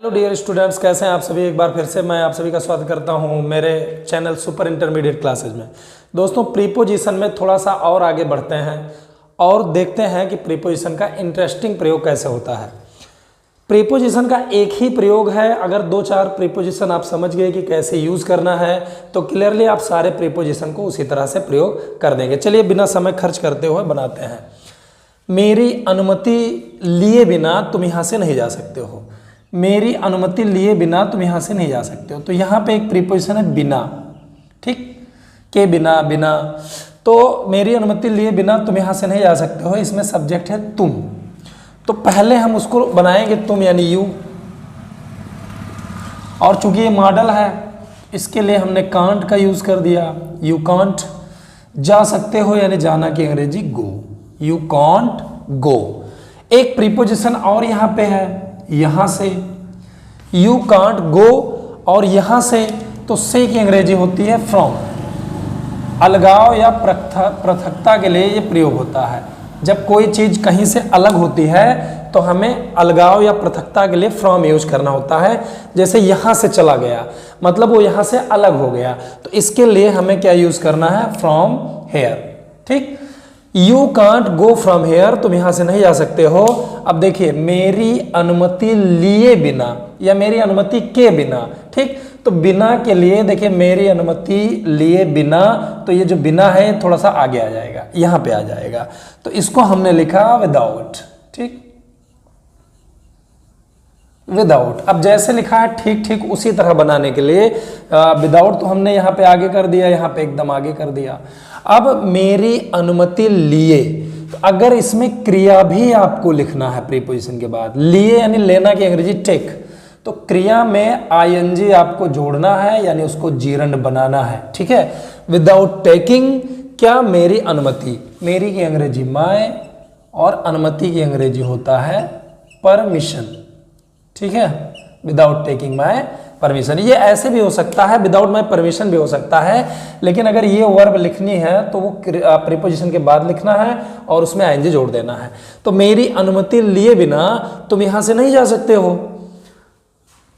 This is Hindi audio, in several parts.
हेलो डियर स्टूडेंट्स, कैसे हैं आप सभी। एक बार फिर से मैं आप सभी का स्वागत करता हूं मेरे चैनल सुपर इंटरमीडिएट क्लासेज में। दोस्तों, प्रीपोजिशन में थोड़ा सा और आगे बढ़ते हैं और देखते हैं कि प्रीपोजिशन का इंटरेस्टिंग प्रयोग कैसे होता है। प्रीपोजिशन का एक ही प्रयोग है। अगर दो चार प्रीपोजिशन आप समझ गए कि कैसे यूज़ करना है तो क्लियरली आप सारे प्रीपोजिशन को उसी तरह से प्रयोग कर देंगे। चलिए बिना समय खर्च करते हुए बनाते हैं। मेरी अनुमति लिए बिना तुम यहाँ से नहीं जा सकते हो। मेरी अनुमति लिए बिना तुम यहाँ से नहीं जा सकते हो। तो यहाँ पे एक प्रीपोजिशन है बिना, ठीक, के बिना, बिना। तो मेरी अनुमति लिए बिना तुम यहाँ से नहीं जा सकते हो, इसमें सब्जेक्ट है तुम। तो पहले हम उसको बनाएंगे तुम यानी यू, और चूंकि ये मॉडल है इसके लिए हमने कांट का यूज कर दिया। You can't. जा सकते हो यानी जाना की अंग्रेजी गो, यू कांट गो। एक प्रीपोजिशन और यहाँ पे है, यहां से यू कांट गो, और यहां से तो से की अंग्रेजी होती है फ्रॉम। अलगाव या पृथकता के लिए ये प्रयोग होता है। जब कोई चीज कहीं से अलग होती है तो हमें अलगाव या पृथकता के लिए फ्रॉम यूज करना होता है। जैसे यहां से चला गया मतलब वो यहां से अलग हो गया, तो इसके लिए हमें क्या यूज करना है, फ्रॉम हेयर, ठीक। You can't go from here, तुम यहां से नहीं जा सकते हो। अब देखिए, मेरी अनुमति लिए बिना या मेरी अनुमति के बिना, ठीक। तो बिना के लिए देखिए, मेरी अनुमति लिए बिना, तो ये जो बिना है थोड़ा सा आगे आ जाएगा, यहां पे आ जाएगा। तो इसको हमने लिखा विदाउट, ठीक, विदाउट। अब जैसे लिखा है ठीक ठीक उसी तरह बनाने के लिए विदाउट तो हमने यहाँ पे आगे कर दिया, यहाँ पे एकदम आगे कर दिया। अब मेरी अनुमति लिए, तो अगर इसमें क्रिया भी आपको लिखना है प्रीपोजिशन के बाद, लिए यानी लेना की अंग्रेजी टेक, तो क्रिया में आईएनजी आपको जोड़ना है यानी उसको जीरंड बनाना है, ठीक है। विदाउट टेकिंग क्या, मेरी अनुमति, मेरी की अंग्रेजी माय और अनुमति की अंग्रेजी होता है परमिशन, ठीक है। विदाउट टेकिंग माय परमिशन, ये ऐसे भी हो सकता है, विदाउट माय परमिशन भी हो सकता है, लेकिन अगर ये वर्ब लिखनी है तो वो प्रीपोजिशन के बाद लिखना है और उसमें आईएनजी जोड़ देना है। तो मेरी अनुमति लिए बिना तुम यहां से नहीं जा सकते हो,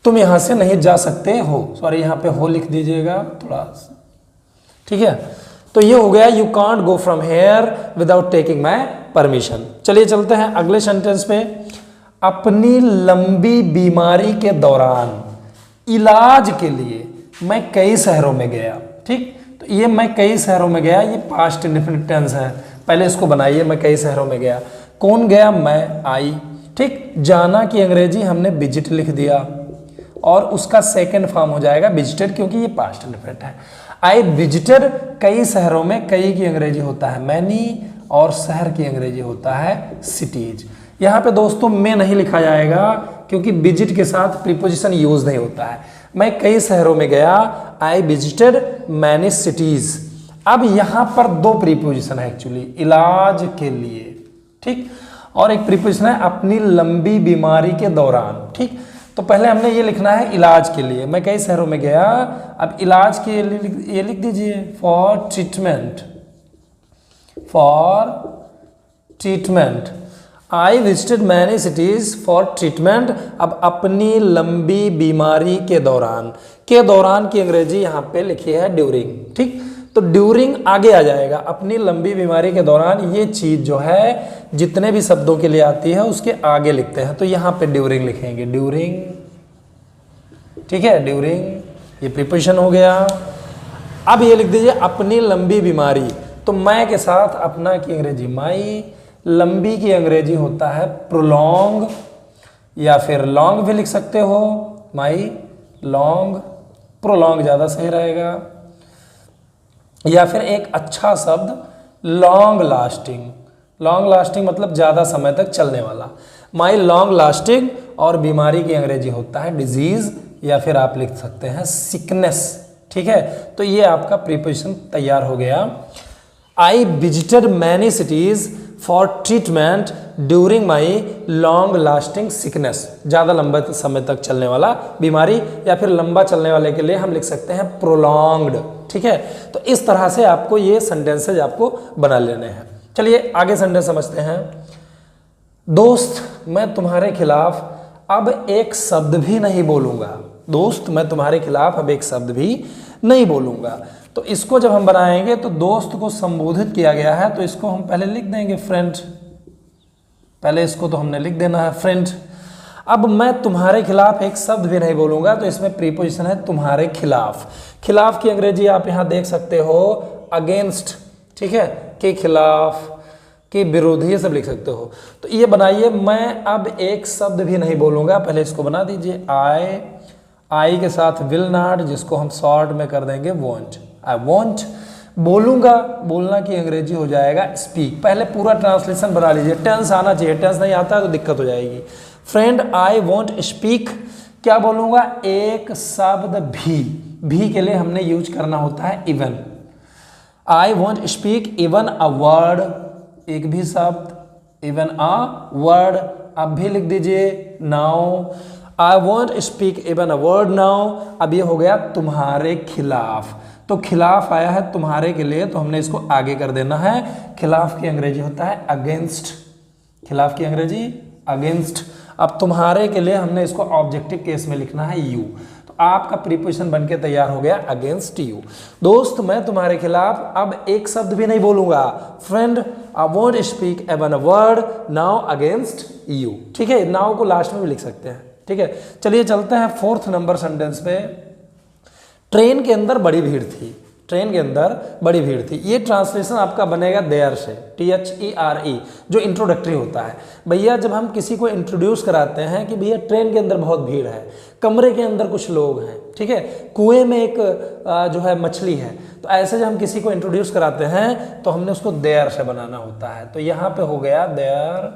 तुम यहां से नहीं जा सकते हो, सॉरी यहाँ पे हो लिख दीजिएगा थोड़ा, ठीक है। तो ये हो गया, you can't go from here without taking my permission. चलिए चलते हैं अगले सेंटेंस पे। अपनी लंबी बीमारी के दौरान इलाज के लिए मैं कई शहरों में गया, ठीक। तो ये मैं कई शहरों में गया, ये पास्ट इंडेफिनिट टेंस है। पहले इसको बनाइए, मैं कई शहरों में गया। कौन गया, मैं, आई, ठीक। जाना की अंग्रेजी हमने विजिट लिख दिया और उसका सेकेंड फॉर्म हो जाएगा विजिटेड, क्योंकि ये पास्ट इंडेफिनिट है। आई विजिटेड कई शहरों में, कई की अंग्रेजी होता है मैनी और शहर की अंग्रेजी होता है सिटीज। यहाँ पे दोस्तों में नहीं लिखा जाएगा क्योंकि विजिट के साथ प्रीपोजिशन यूज नहीं होता है। मैं कई शहरों में गया, आई विजिटेड मैनी सिटीज। अब यहाँ पर दो प्रीपोजिशन है एक्चुअली, इलाज के लिए, ठीक, और एक प्रीपोजिशन है अपनी लंबी बीमारी के दौरान, ठीक। तो पहले हमने ये लिखना है इलाज के लिए, मैं कई शहरों में गया। अब इलाज के लिए ये लिख दीजिए for treatment, for treatment. I visited many cities for treatment. अब अपनी लंबी बीमारी के दौरान, के दौरान की अंग्रेजी यहाँ पे लिखी है ड्यूरिंग, ठीक। तो ड्यूरिंग आगे आ जाएगा, अपनी लंबी बीमारी के दौरान। ये चीज जो है जितने भी शब्दों के लिए आती है उसके आगे लिखते हैं, तो यहाँ पे ड्यूरिंग लिखेंगे, ड्यूरिंग, ठीक है, ड्यूरिंग। ये प्रीपोजिशन हो गया। अब ये लिख दीजिए अपनी लंबी बीमारी, तो मैं के साथ अपना की अंग्रेजी माई, लंबी की अंग्रेजी होता है प्रोलॉन्ग, या फिर लॉन्ग भी लिख सकते हो, माई लॉन्ग, प्रोलॉन्ग ज़्यादा सही रहेगा। या फिर एक अच्छा शब्द लॉन्ग लास्टिंग, लॉन्ग लास्टिंग मतलब ज़्यादा समय तक चलने वाला, माई लॉन्ग लास्टिंग। और बीमारी की अंग्रेजी होता है डिजीज, या फिर आप लिख सकते हैं सिकनेस, ठीक है। तो ये आपका प्रीपोजिशन तैयार हो गया। I visited many cities for treatment during my long lasting sickness, ज़्यादा लंबे समय तक चलने वाला बीमारी, या फिर लंबा चलने वाले के लिए हम लिख सकते हैं प्रोलॉन्ग्ड, ठीक है। तो इस तरह से आपको ये सेंटेंसेज आपको बना लेने हैं। चलिए आगे सेंटेंस समझते हैं। दोस्त, मैं तुम्हारे खिलाफ अब एक शब्द भी नहीं बोलूंगा दोस्त, मैं तुम्हारे खिलाफ अब एक शब्द भी नहीं बोलूंगा। तो इसको जब हम बनाएंगे तो दोस्त को संबोधित किया गया है, तो इसको हम पहले लिख देंगे फ्रेंड, पहले इसको तो हमने लिख देना है फ्रेंड। अब मैं तुम्हारे खिलाफ एक शब्द भी नहीं बोलूंगा, तो इसमें प्रीपोजिशन है तुम्हारे खिलाफ। खिलाफ की अंग्रेजी आप यहां देख सकते हो अगेंस्ट, ठीक है, के खिलाफ, के विरोध, ये सब लिख सकते हो। तो ये बनाइए, मैं अब एक शब्द भी नहीं बोलूंगा, पहले इसको बना दीजिए आई के साथ विल नॉट, जिसको हम शॉर्ट में कर देंगे वॉन्ट। आई वॉन्ट बोलूंगा, बोलना की अंग्रेजी हो जाएगा स्पीक। पहले पूरा ट्रांसलेशन बना लीजिए, टेंस आना चाहिए, टेंस नहीं आता है तो दिक्कत हो जाएगी। फ्रेंड आई वॉन्ट स्पीक, क्या बोलूंगा, एक शब्द भी के लिए हमने यूज करना होता है even. I want speak even a word, एक भी शब्द, इवन अ वर्ड। अब भी लिख दीजिए now, I want speak even a word now. अब ये हो गया तुम्हारे खिलाफ, तो खिलाफ आया है तुम्हारे के लिए, तो हमने इसको आगे कर देना है। खिलाफ की अंग्रेजी होता है अगेंस्ट, खिलाफ की अंग्रेजी अगेंस्ट। अब तुम्हारे के लिए हमने इसको ऑब्जेक्टिव केस में लिखना है यू, तो आपका प्रीपोजिशन बनके तैयार हो गया अगेंस्ट यू। दोस्त मैं तुम्हारे खिलाफ अब एक शब्द भी नहीं बोलूंगा, friend I won't speak even a word now against you. ठीक है, नाउ को लास्ट में भी लिख सकते हैं। ठीक है, चलिए चलते हैं 4th नंबर सेंटेंस पे। ट्रेन के अंदर बड़ी भीड़ थी, ट्रेन के अंदर बड़ी भीड़ थी। ये ट्रांसलेशन आपका बनेगा देयर से, THERE, जो इंट्रोडक्टरी होता है। भैया जब हम किसी को इंट्रोड्यूस कराते हैं कि भैया ट्रेन के अंदर बहुत भीड़ है, कमरे के अंदर कुछ लोग हैं, ठीक है, कुएं में एक जो है मछली है, तो ऐसे जब हम किसी को इंट्रोड्यूस कराते हैं तो हमने उसको देयर से बनाना होता है। तो यहाँ पे हो गया देयर,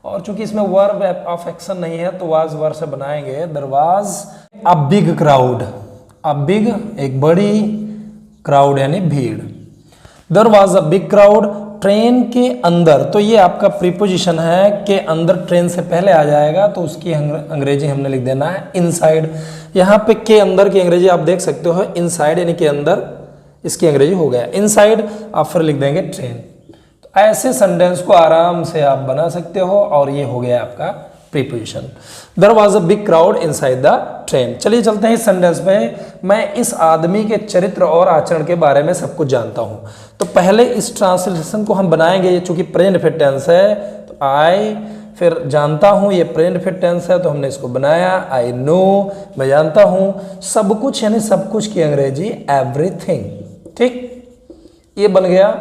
और चूंकि इसमें वर्ब ऑफ एक्शन नहीं है तो वाज वर्ब से बनाएंगे। There was a big crowd, a big एक बड़ी, क्राउड यानी भीड़। There was a big crowd, train के अंदर, तो ये आपका प्रीपोजिशन है के अंदर, ट्रेन से पहले आ जाएगा तो उसकी अंग्रेजी हमने लिख देना है इनसाइड। यहाँ पे के अंदर की अंग्रेजी आप देख सकते हो इनसाइड यानी के अंदर, इसकी अंग्रेजी हो गया इनसाइड। आप फिर लिख देंगे ट्रेन। तो ऐसे सेंटेंस को आराम से आप बना सकते हो, और ये हो गया आपका preposition. There was a big crowd inside the train. चलिए चलते हैं इस सेंटेंस पे। मैं इस आदमी के चरित्र और आचरण के बारे में सब कुछ जानता हूं। तो पहले इस ट्रांसलेशन को हम बनाएंगे, ये चूंकि प्रेजेंट फिर टेंस है, तो आई फिर जानता हूं, ये प्रेजेंट फिर टेंस है तो हमने इसको बनाया आई नो, मैं जानता हूं। सब कुछ यानी सब कुछ की अंग्रेजी एवरीथिंग। ठीक, ये बन गया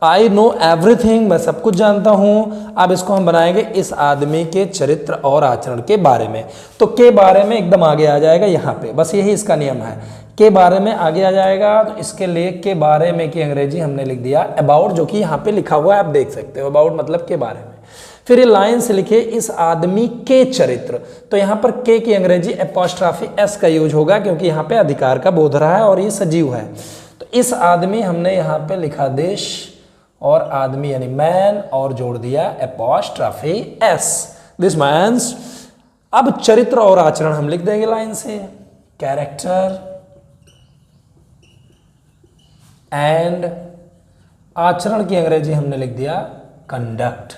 आई नो एवरीथिंग, मैं सब कुछ जानता हूं। अब इसको हम बनाएंगे इस आदमी के चरित्र और आचरण के बारे में। तो के बारे में एकदम आगे आ जाएगा यहाँ पे, बस यही इसका नियम है, के बारे में आगे आ जाएगा। तो इसके लिए के बारे में की अंग्रेजी हमने लिख दिया अबाउट, जो कि यहाँ पे लिखा हुआ है, आप देख सकते हो अबाउट मतलब के बारे में। फिर ये लाइन से लिखे इस आदमी के चरित्र, तो यहाँ पर के की अंग्रेजी एपोस्ट्रॉफी एस का यूज होगा, क्योंकि यहाँ पे अधिकार का बोध रहा है और ये सजीव है। तो इस आदमी हमने यहाँ पे लिखा देश, और आदमी यानी मैन, और जोड़ दिया एपोस्ट्रॉफी एस, दिस मैन्स। अब चरित्र और आचरण हम लिख देंगे लाइन से, कैरेक्टर एंड आचरण की अंग्रेजी हमने लिख दिया कंडक्ट।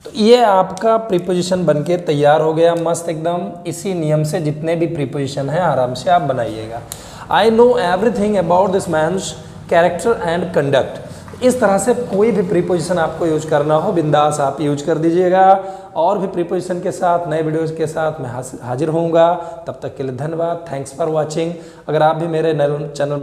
तो ये आपका प्रीपोजिशन बनके तैयार हो गया मस्त एकदम। इसी नियम से जितने भी प्रीपोजिशन हैं आराम से आप बनाइएगा। I know everything about this man's character and conduct. इस तरह से कोई भी प्रीपोजिशन आपको यूज करना हो, बिंदास आप यूज कर दीजिएगा। और भी प्रीपोजिशन के साथ नए वीडियोस के साथ मैं हाजिर होऊंगा। तब तक के लिए धन्यवाद, थैंक्स फॉर वॉचिंग। अगर आप भी मेरे चैनल में